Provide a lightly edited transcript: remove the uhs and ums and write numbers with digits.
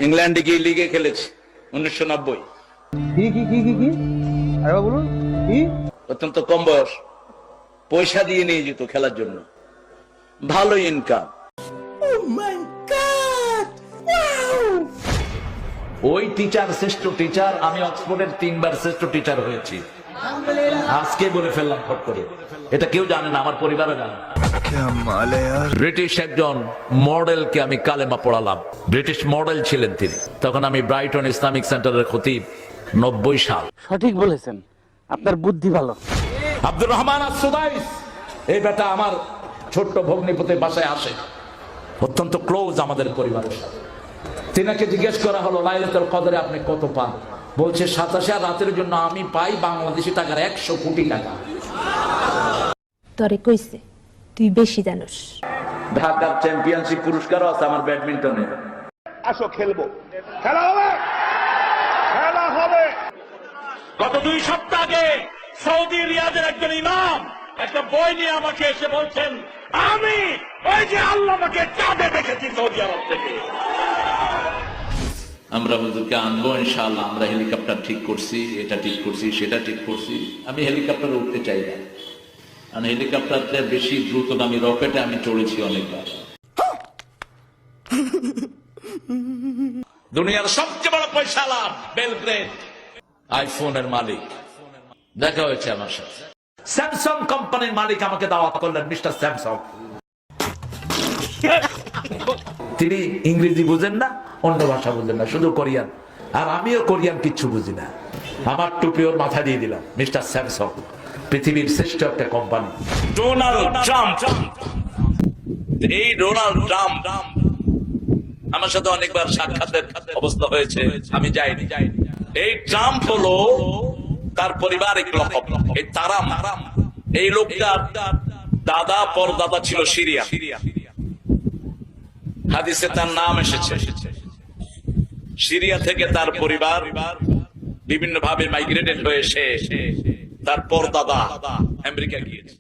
ইংল্যান্ডে গিয়ে লিগে খেলেছি 1990। কি আরে বলুন কি? অত্যন্ত কম বয়স, পয়সা দিয়ে নিয়ে যেত খেলার জন্য, ভালো ইনকাম। ওই টিচার শ্রেষ্ঠ টিচার, আমি অক্সফোর্ডের 3 বার শ্রেষ্ঠ টিচার হয়েছি। আজকে বলে ফেললাম ফট করে, এটা কেউ জানে না, আমার পরিবারও জানে না। ব্রিটিশ একজন মডেলকে আমি কালেমা পড়ালাম, ব্রিটিশ মডেল ছিলেন তিনি। তখন আমি ব্রাইটন ইসলামিক সেন্টারের খতিব, 90 সাল। সঠিক বলেছেন, আপনার বুদ্ধি ভালো। আব্দুর রহমান আস-সুদাইস, এই বেটা আমার ছোট্ট ভগ্নিপতি বাসায় আসে, অত্যন্ত ক্লোজ আমাদের পরিবারের সাথে। তিনাকে জিজ্ঞেস করা হলো লাইলাতুল কদরে আপনি কত পান? বলছে 27 রাতের জন্য আমি পাই বাংলাদেশি টাকার 100 কোটি টাকা। তরে কইছে তুই বেশি জানোস। ঢাকার চ্যাম্পিয়নশিপ পুরস্কারও আছে আমার ব্যাডমিন্টনে। আসো খেলবো, খেলা হবে, খেলা হবে। গত 2 সপ্তাহ আগে সৌদি রিয়াদের একজন ইমাম একটা বই নিয়ে আমাকে এসে বলছেন, আমি ওই যে আল্লাহ আমাকে চাঁদে দেখেছি সৌদি আরব থেকে। আমরা হুজুরকে আনবো ইনশাআল্লাহ। আমরা হেলিকপ্টার ঠিক করছি, এটা ঠিক করছি, সেটা ঠিক করছি। আমি হেলিকপ্টারে উঠতে চাই না, কারণ হেলিকপ্টারটা বেশি দ্রুতগামী রকেটে আমি চড়েছি অনেকবার। দুনিয়ার সবচেয়ে বড় পয়সালা বেলগ্রেড আইফোনের মালিক দেখা হয়েছে আমার সাথে। স্যামসাং কোম্পানির মালিক আমাকে দাওয়াত করলেন, মিস্টার স্যামসাং। তিনি ইংরেজি বুঝেন না, অন্য ভাষা বুঝেন না, শুধু কোরিয়ান। আর আমিও কোরিয়ান কিচ্ছু বুঝি না। আমার টুপি ওর মাথা দিয়ে দিলাম, মিস্টার স্যামসাং পৃথিবীর শ্রেষ্ঠ একটা কোম্পানি। ডোনাল্ড ট্রাম্প, এই ডোনাল্ড ট্রাম্প আমার সাথে অনেকবার সাক্ষাতের অবস্থা হয়েছে, আমি যাইনি। এই ট্রাম্প হলো তার পারিবারিক লকব, এই তারাম। এই লোকটার দাদা পরদাদা ছিল সিরিয়া, হাদিসে তার নাম এসেছে। সিরিয়া থেকে তার পরিবার বিভিন্ন ভাবে মাইগ্রেটেড হয়ে এসে তার পরদাদা আমেরিকা গিয়েছে।